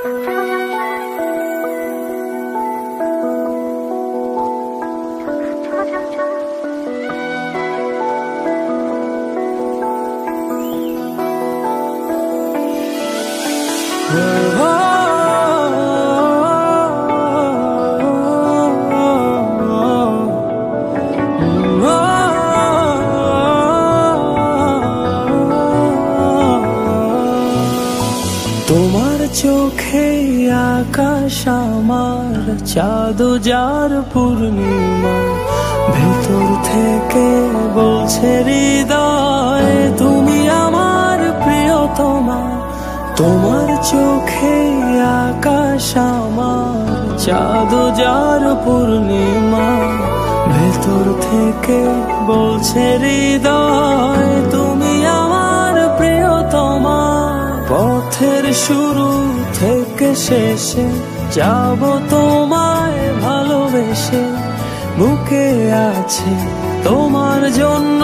তোমার চোখে আকাশ আমার চাঁদ যার পূর্ণিমা, ভেতর থেকে বলছে হৃদয় তুমি আমার প্রিয়তমা। তোমার চোখে আকাশ আমার চাঁদ যার পূর্ণিমা, ভেতর থেকে বলছে হৃদয় তুমি আমার প্রিয়তমা। পথের শুরু থেকে শেষে যাব তোমায় ভালোবেসে, বুকে আছে তোমার জন্য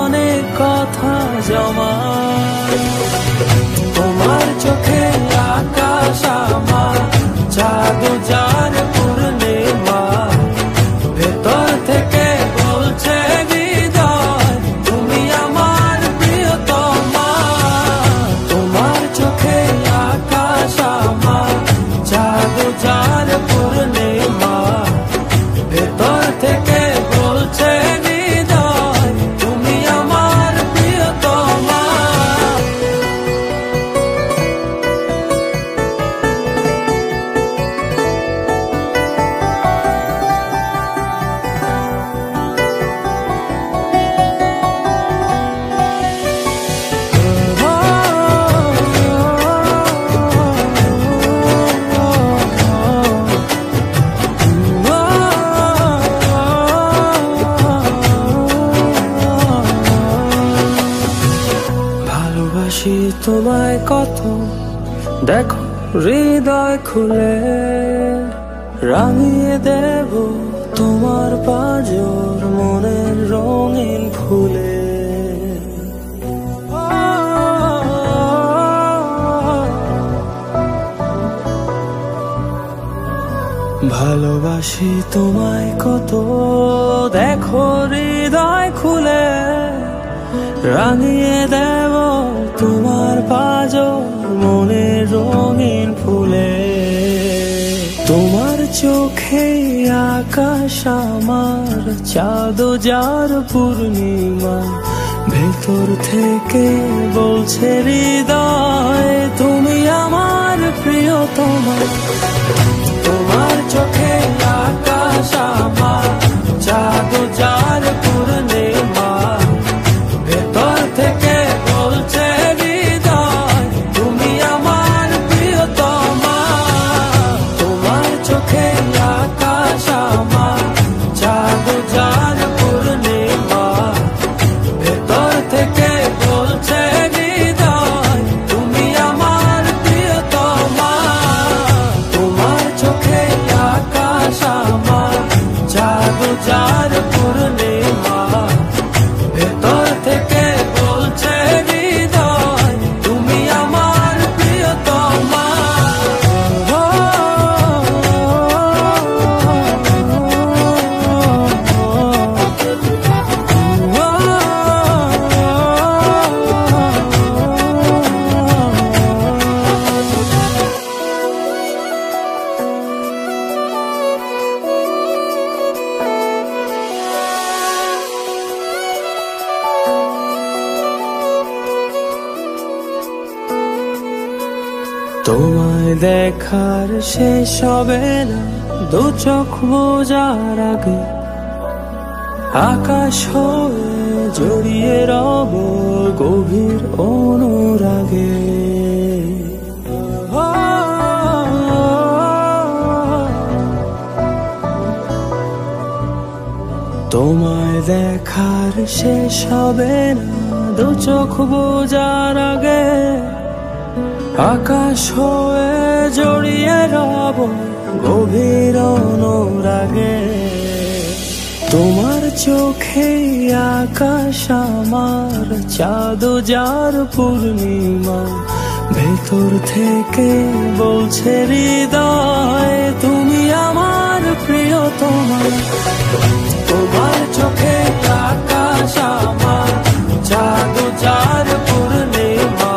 অনেক কথা জমা। তোমার চোখে আকাশ আমার চাঁদ যার পূর্ণিমা, ভেতর থেকে বলছে হৃদয় তুমি আমার প্রিয়তমা। তোমার চোখে আকাশ আমার চাঁদ যার পূর্ণিমা, ভেতর থেকে বলছে হৃদয় তুমি আমার প্রিয়তমা। ভালোবাসি তোমায় কত, দেখো হৃদয় খুলে রাঙিয়ে দেব তোমার পাঁজর মনের রঙিন ফুলে। ভালোবাসি তোমায় কত, দেখো হৃদয় খুলে রাঙিয়ে দেব তোমার পাঁজর মনের রঙিন ফুলে। তোমার চোখে আকাশ আমার চাঁদ যার পূর্ণিমা, ভেতর থেকে বলছে হৃদয় তুমি আমার প্রিয়তমা। তোমার চোখে আকাশ আমার চাঁদ যার পূর্ণিমা, ভেতর থেকে বলছে হৃদয় তুমি আমার প্রিয়তমা। তোমার চোখে আকাশ আমার চাঁদ যার পূর্ণিমা, ভেতর থেকে বলছে হৃদয় তুমি আমার প্রিয়তমা। তোমার চোখে আকাশ আমার চাঁদ যার পূর্ণিমা, ভেতর থেকে বলছে হৃদয় তুমি আমার প্রিয়তমা। তোমায় দেখার শেষ হবে না দু চোখ বোঝার আগে, আকাশ হয়ে জড়িয়ে রব গভীর অনুরাগে। তোমায় দেখার শেষ হবে না দু চোখ বোঝার আগে, আকাশ হয়ে জড়িয়ে রব গভীর অনুরাগে। তোমার চোখে আকাশ আমার চাঁদ যার পূর্ণিমা, ভেতর থেকে বলছে হৃদয় তুমি আমার প্রিয়তমা। তোমার চোখে আকাশ আমার, চাঁদ যার পূর্ণিমা।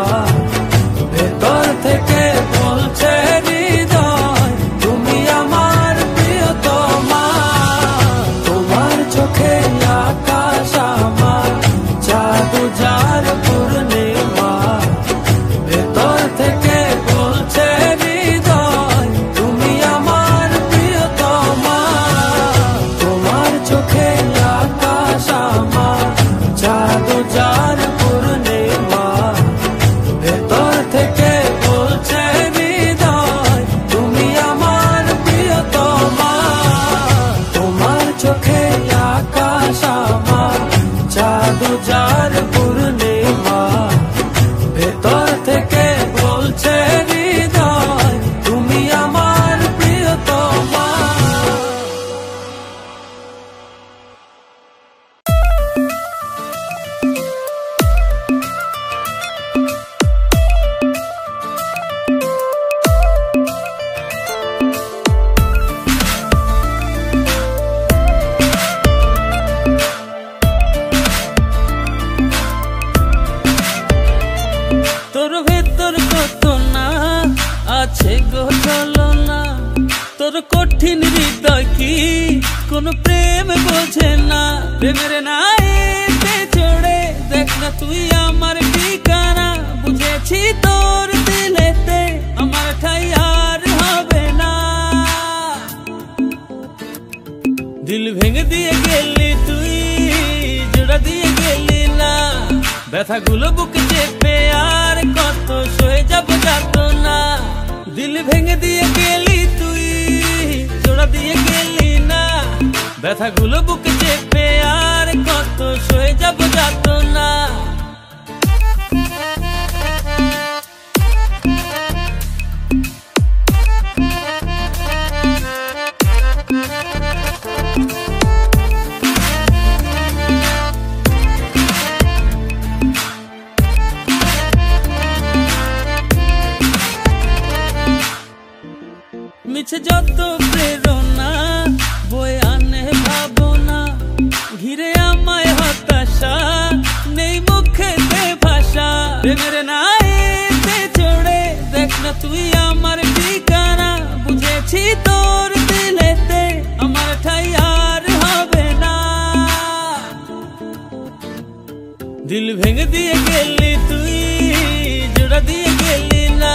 ভেতর থেকে বলছে হৃদয় তুমি আমার প্রিয়তমা। তোমার চোখে আকাশ আমার, চাঁদ যার পূর্ণিমা। ভেতর থেকে বলছে হৃদয় তুমি আমার প্রিয়তমা। তোমার চোখে আকাশ আমার, চাঁদ যার পূর্ণিমা। ভেতর থেকে বলছে হৃদয় তুমি আমার প্রিয়তমা। তোমার চোখে আকাশ আমার, চাঁদ যার পূর্ণিমা। ভেতর থেকে বলছে হৃদয় তুমি আমার প্রিয়তমা। তোর ভেতর কত না আছে গো ছলনা। তোর কঠিন হৃদয় কি কোন প্রেম বোঝে না। প্রেমের নাইতে চড়ে দেখ না তুই আমার ঠিকানা। বুঝেছি তোর দিলেতে আমার ঠাই আর হবে না। দিল ভেঙে দিয়ে গেলি তুই, জোড়া দিয়ে গেলি না। ব্যথাগুলো বুকে চেপে আর কত সয়ে যাব যাত না। দিল ভেঙে দিয়ে গেলি তুই, জোড়া দিয়ে গেলি না। ব্যথাগুলো বুকে চেপে আর কত সয়ে যাব যাত না। মিছে যত প্রেরণা বয়ে আনে ভাবনা। ঘিরে আমায় হতাশা, নেই মুখেতে ভাষা। প্রেমের নাইতে চড়ে দেখ না তুই আমার ঠিকানা। বুঝেছি তোর দিলেতে আমার ঠাই আর হবে না। দিল ভেঙে দিয়ে গেলি তুই, জোড়া দিয়ে গেলি না।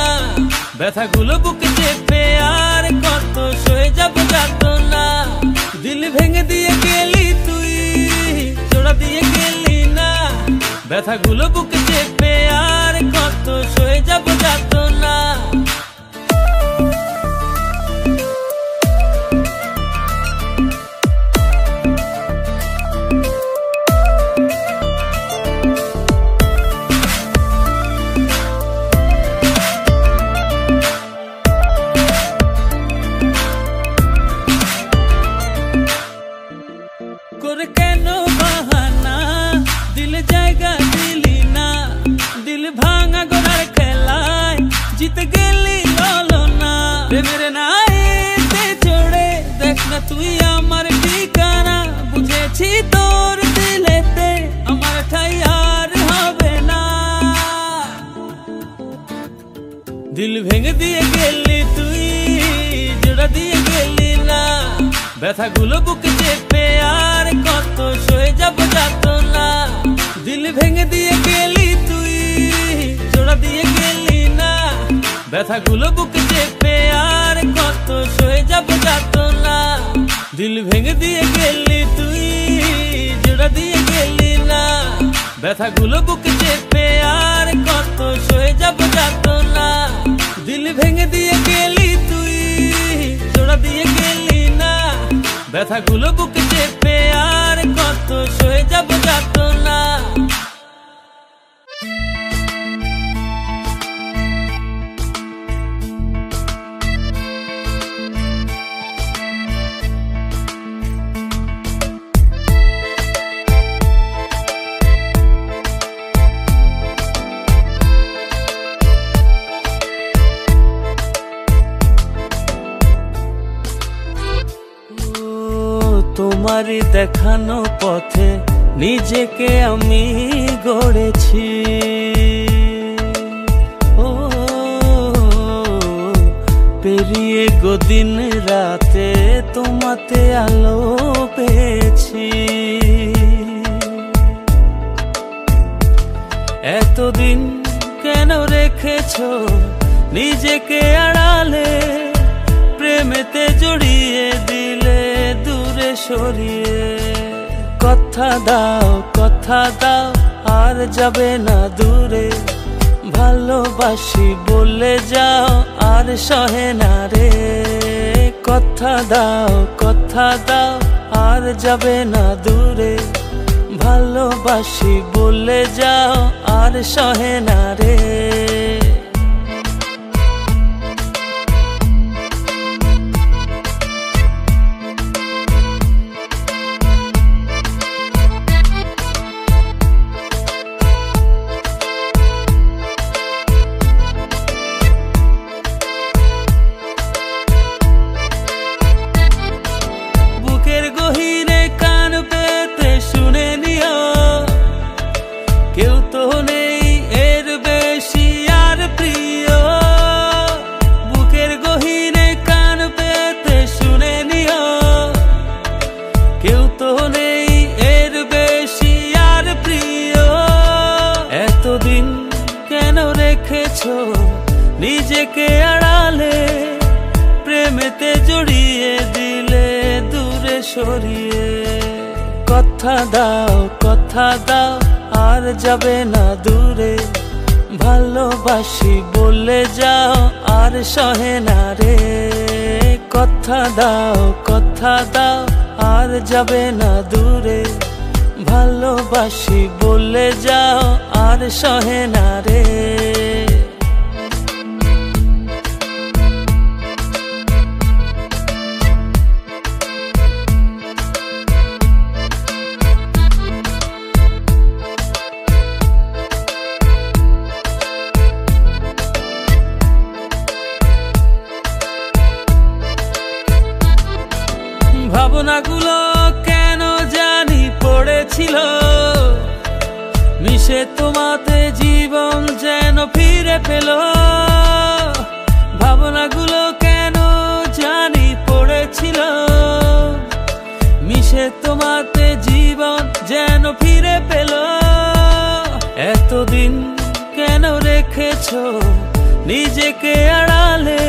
ব্যথাগুলো বুকে চেপে আর কত সয়ে যাব যাত না। দিল ভেঙে দিয়ে গেলি তুই, জোড়া দিয়ে গেলি না। ব্যথাগুলো বুকে চেপে আর কত সয়ে যাব যাত না। করে কেন বাহানা, দিলে জায়গা দিলি না। দিল ভাঙা গোড়ার খেলায় জিতে গেলি ললো না। প্রেমের নাইতে চড়ে দেখ না তুই আমার ঠিকানা। বুঝেছি তোর দিলেতে আমার ঠাই আর হবে না। দিল ভেঙে দিয়ে গেলি তুই, জোড়া দিয়ে গেলি না। ব্যথাগুলো বুকে চেপে আর কত সয়ে যাব যাত না। দিল ভেঙে দিয়ে গেলি তুই, জোড়া দিয়ে গেলি না। ব্যথাগুলো বুকে চেপে আর কত সয়ে যাব যাত না। দিল ভেঙে দিয়ে গেলি তুই, জোড়া দিয়ে গেলি না। ব্যথাগুলো বুকে চেপে আর কত সয়ে যাব যাত না। দিল ভেঙে দিয়ে গেলি তুই, জোড়া দিয়ে গেলি না। ব্যথাগুলো বুকে চেপে আর কত সয়ে যাব যাত না। তোমারই দেখানো পথে নিজেকে আমি গড়েছি। ও পেরিয়ে গো দিন রাতে তোমাতে আলো পেয়েছি। এতদিন কেন রেখেছো নিজেকে আড়ালে, প্রেমেতে জড়িয়ে দিলে দূরে সরিয়ে। কথা দাও আর যাবে না দূরে, ভালোবাসি বলে যাও আর সহে না রে। কথা দাও আর যাবে না দূরে, ভালোবাসি বলে যাও আর সহে না রে। বুকের গহীনে কান পেতে শুনে নিও, কেউ তো নেই এর বেশি আর প্রিয়। বুকের গহীনে কান পেতে শুনে নিও, কেউ তো নেই এর বেশি আর প্রিয়। এতদিন কেন রেখেছো নিজেকে আড়ালে, প্রেমেতে জড়িয়ে দিলে দূরে সরিয়ে। কথা দাও আর যাবে না দূরে, ভালোবাসি বলে যাও আর সহে না রে। কথা দাও আর যাবে না দূরে, ভালোবাসি বলে যাও আর সহে না রে। ভাবনাগুলো কেন জানি পড়েছিল, মিশে তোমাতে জীবন যেন ফিরে পেল। ভাবনাগুলো কেন জানি পড়েছিল, মিশে তোমাতে জীবন যেন ফিরে পেল। এতদিন কেন রেখেছো নিজেকে আড়ালে,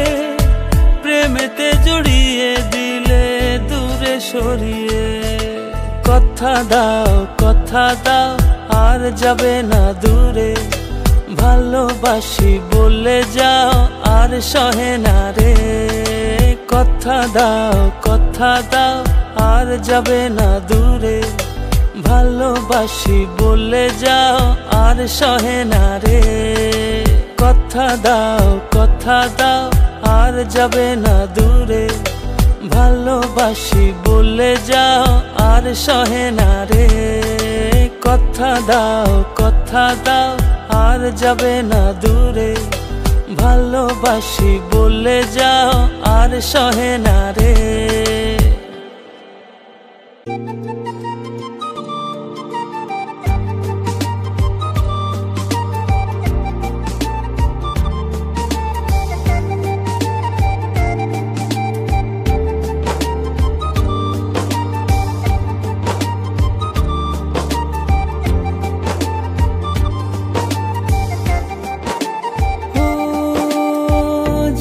প্রেমেতে জড়িয়ে দিলে দূরে সরিয়ে। কথা দাও আর যাবে না দূরে, ভালোবাসি বলে যাও আর সহে না রে। কথা দাও আর যাবে না দূরে, ভালোবাসি বলে যাও আর সহে না রে। কথা দাও আর যাবে না দূরে, ভালোবাসি বলে যাও আর সহে না রে। কথা দাও আর যাবে না দূরে, ভালোবাসি বলে যাও আর সহে না রে।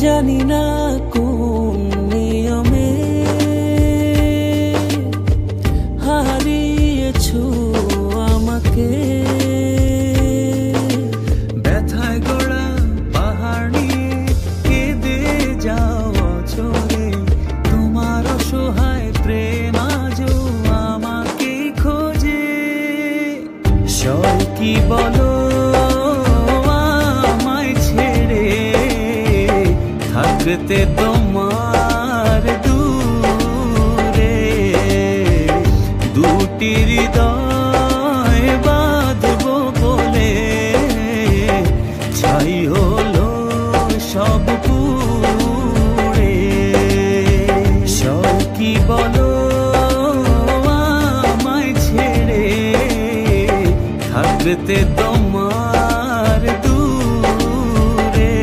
জানি না কোন নিয়মে হারিয়েছো আমাকে, ব্যথায় গড়া পাহাড় নিয়ে কেঁদে যাওয়া চলে। তোমার অসহায় প্রেম আজও আমাকে খোঁজে। সব কি বলো থাকতে তোমার দূরে, দুটি হৃদয় বাঁধবো বলে ছাই হলো সব পুড়ে। সব কি বলো থাকতে তোমার দূরে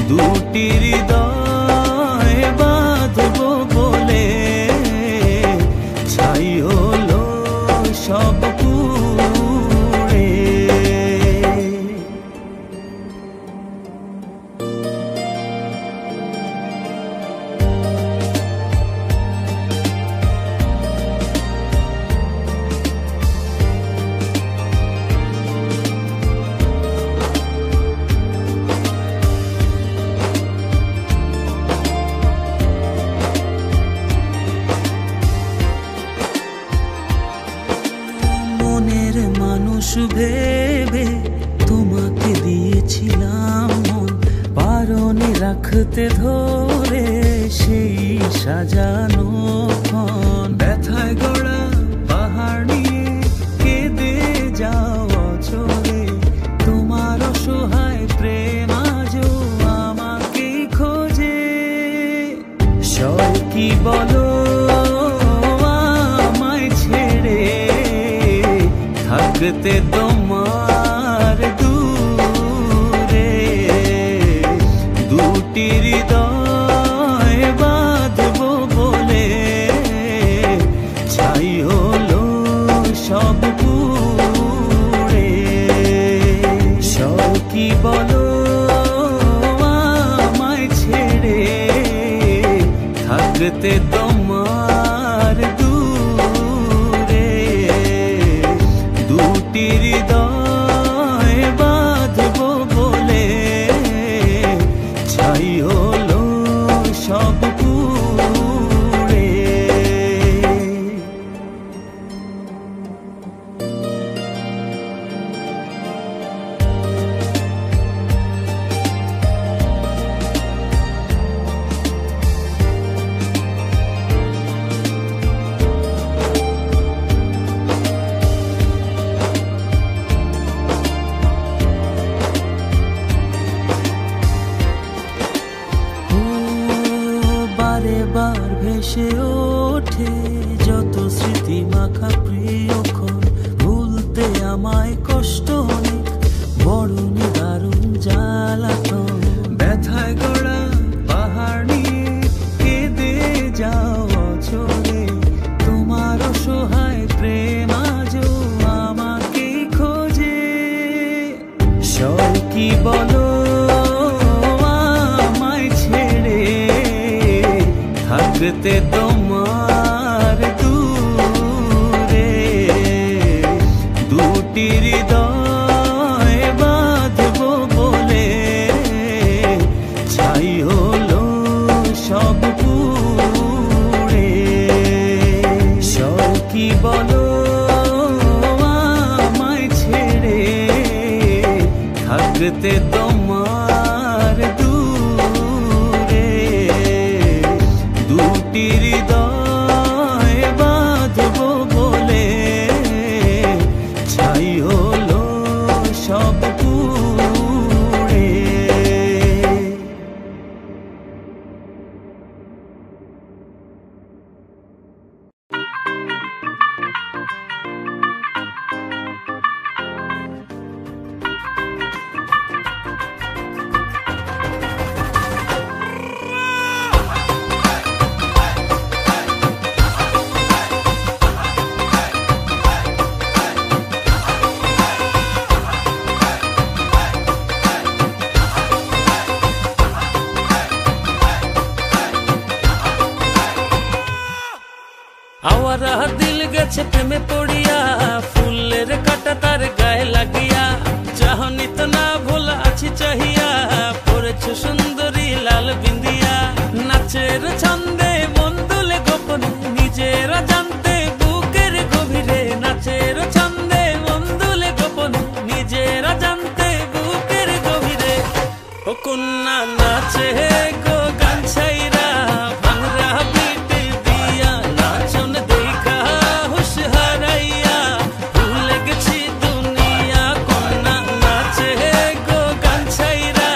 দুটি হৃদয় বাঁধবো বলে ছাই হলো সব পুড়ে। মনের মানুষ ভেবে তোমাকে দিয়েছিলাম মন, বারণে রাখতে ধরে সেই সাজানো ক্ষণ। ব্যথায় গড়া পাহাড় নিয়ে কেঁদে যাওয়া চলে, তোমার অসহায় প্রেম আজও আমাকে খোঁজে। সয় কি বলো আমায় ছেড়ে থাকতে তোমার দূরে দুটি হৃদয় বাঁধবো বলে ছাই হলো সব পুড়ে। সব কি বলো আমায় ছেড়ে থাকতে তোমার দূরে দুটি হৃদয় বাঁধবো বলে ছাই হলো সব পুড়ে। বারে বার ভেসে ওঠে যত স্মৃতি মাখা প্রিয়ক্ষণ, ভুলতে আমায় কষ্ট অনেক বড় নিদারুণ জ্বালাতন। ব্যথায় গড়া পাহাড় নিয়ে কেঁদে যাওয়া চলে, তোমার অসহায় প্রেম আজও আমাকে খোঁজে। সয় কি বলো আমায় ছেড়ে থাকতে তোমার দূরে দুটি হৃদয় বাঁধবো বলে ছাই হলো সব পুড়ে। সব কি বলো আমায় ছেড়ে থাকতে তোমার দূরে দুটি হৃদয় বাঁধবো বলে ছাই হলো সব পুড়ে। আওয়ারা দিল গেছে প্রেমে পড়িয়া, ফুলের কাটা তার গায়ে লাগিয়া, চাহনি তো না ভোলা আছি চাহিয়া, পড়েছ সুন্দরী লাল বিন্দিয়া। নাচের ছন্দে মন দুলে গোপনে নিজেরা জানতে বুকের গভীরে, নাচের ছন্দে মন দুলে গোপনে নিজেরা জানতে বুকের গভীরে। ও কন্যা নাচে গো গান ছাইরা ভাঙরা পিট দিয়া, নাচন দেখা হুশ হারাইয়া ভুলে গেছি দুনিয়া। কন্যা নাচে গো গান ছাইরা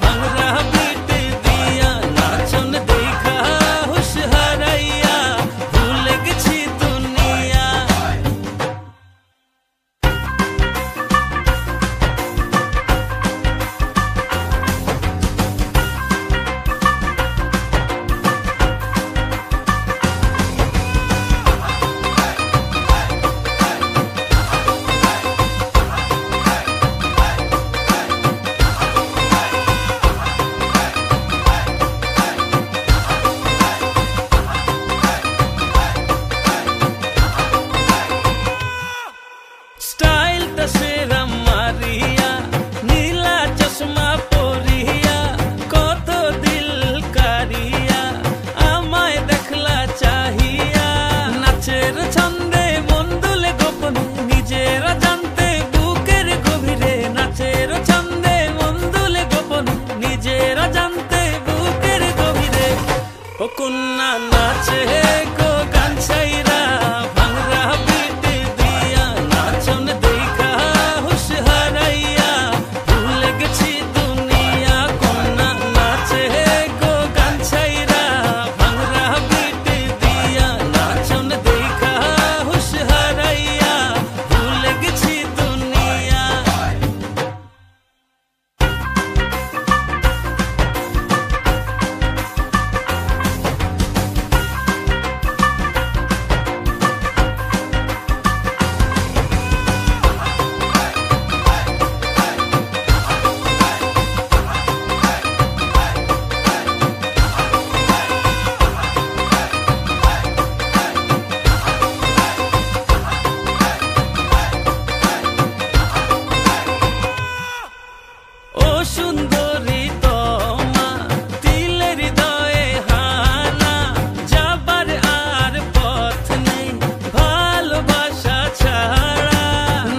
ভাঙরা পিট দিয়া, নাচন দেখা হুশ হারাইয়া ভুলে গেছি দুনিয়া। ও কন্যা নাচে গো গান ছাইরা ভাঙরা পিট দিয়া নাচন দেখা হুশ হারাইয়া ভুলে গেছি দুনিয়া কন্যা নাচে গো গান ছাইরা ভাঙরা পিট দিয়া নাচন দেখা হুশ হারাইয়া ভুলে গেছি দুনিয়া ও সুন্দরী তোমা দিলের হৃদয়ে হানা যাবার আর পথ নেই ভালোবাসা ছাড়া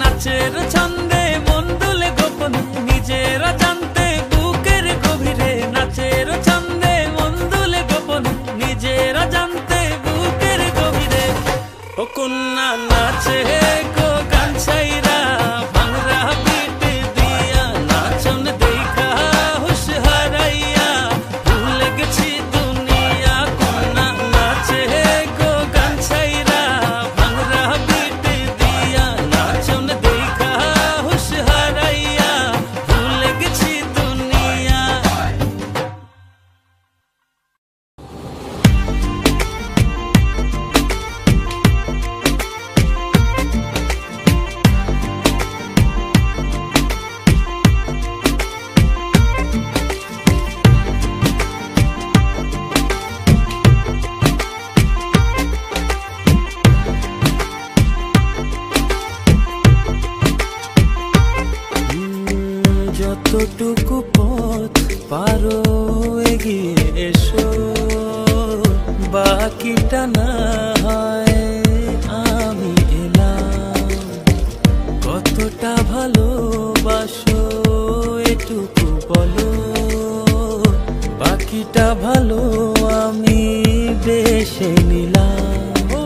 নাচের ছন্দে মন দুলে গোপনে নিজেরা জানতে বুকের গভীরে নাচের ছন্দে মন দুলে গোপনে নিজেরা জানতে বুকের গভীরে ও কন্যা নাচে গো গান ছাইরা ভাঙরা পিট দিয়া নাচন দেখা হুশ হারাইয়া ভুলে গেছি দুনিয়া কন্যা নাচে গো গান ছাইরা ভাঙরা পিট দিয়া নাচন দেখা হুশ হারাইয়া ভুলে গেছি দুনিয়া যতটুকু পথ পারো এগিয়ে এসো বাকিটা না হয় আমি এলাম কতটা ভালোবাসো এটুকু বলো বাকিটা ভালো আমি বেশে নিলাম ও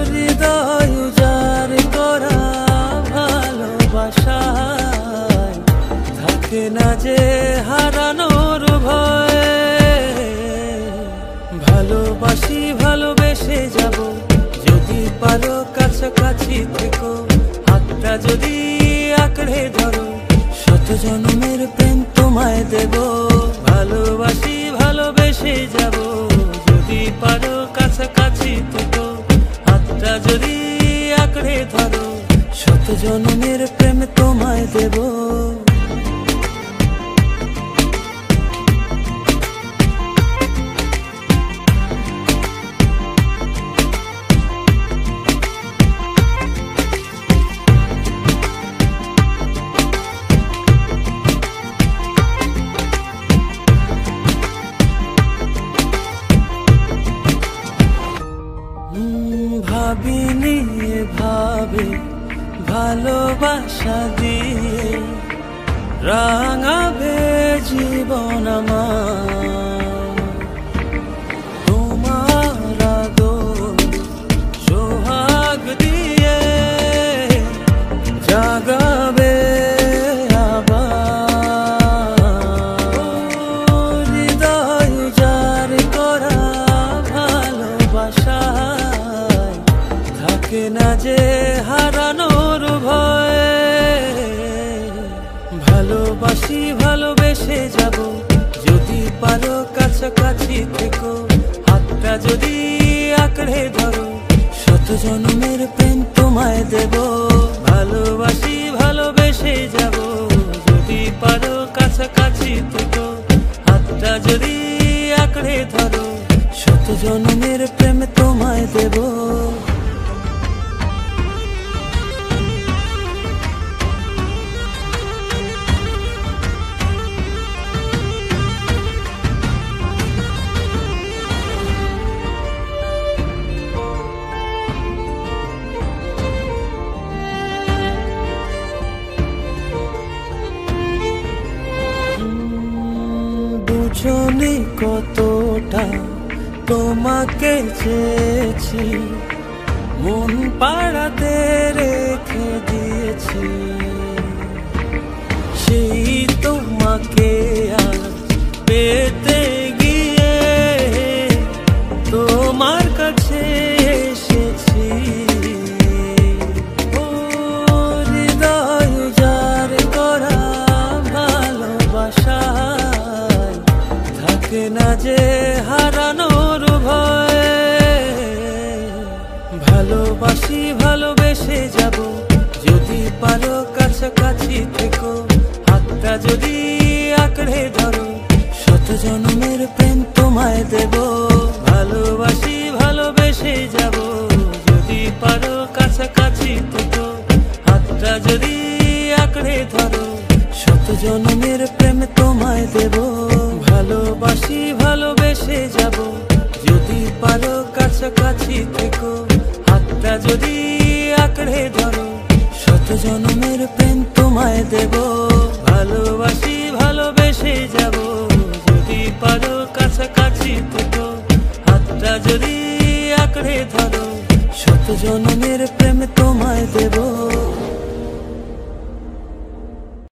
হৃদয় উজাড় করা ভালোবাসা থাকে না যে হারানোর ভয় ভালোবাসি ভালোবেসে যাব যদি পারো কাছাকাছি থেকো হাতটা যদি আঁকড়ে ধরো শত জন্মের প্রেম তোমায় দেব ভালোবাসি ভালোবেসে যাব যদি পারো কাছাকাছি থেকো হাতটা যদি আঁকড়ে ধরো শত জন্মের প্রেম তোমায় দেব ভাবিনি ভাবে ভালোবাসা দিয়ে রাঙাবে জীবন আমার তোমার আদর সোহাগ দিয়ে জাগাবে আবার হৃদয় উজাড় করা ভালোবাসা থাকে না যে হারানোর ভয় ভালোবাসি ভালোবেসে যাব যদি পারো কাছাকাছি থেকো হাতটা যদি আঁকড়ে ধরো শত জন্মের প্রেম তোমায় দেব ভালোবাসি ভালোবেসে যাব যদি পারো কাছাকাছি থেকো হাতটা যদি আঁকড়ে ধরো শত জন্মের প্রেম তোমায় দেব বুঝনি কতটা তোমাকে চেয়েছি, মন পাড়াতে রেখে দিয়েছি, সেই তোমাকে আজ পেতে গিয়ে তোমার কাছে এসেছি। ও হৃদয় উজাড় করা ভালোবাসায় থাকে না যে হারানোর ভয়। ভালোবাসি ভালোবেসে যাব, যদি পারো কাছাকাছি থেকো, হাতটা যদি আঁকড়ে ধরো, শত জন্মের প্রেম তোমায় দেব। ভালোবাসি ভালোবেসে যাব, যদি পারো কাছাকাছি থেকো, হাতটা যদি আঁকড়ে ধরো, শত জন্মের প্রেম তোমায় দেব। ভালোবাসি ভালোবেসে যাব, যদি পারো কাছাকাছি থেকো, হাতটা যদি আঁকড়ে ধরো, শত জন্মের প্রেম তোমায় দেব। ভালোবাসি ভালোবেসে যাব, যদি পারো কাছাকাছি থেকো, হাতটা যদি আঁকড়ে ধরো, শত জন্মের প্রেম তোমায় দেব।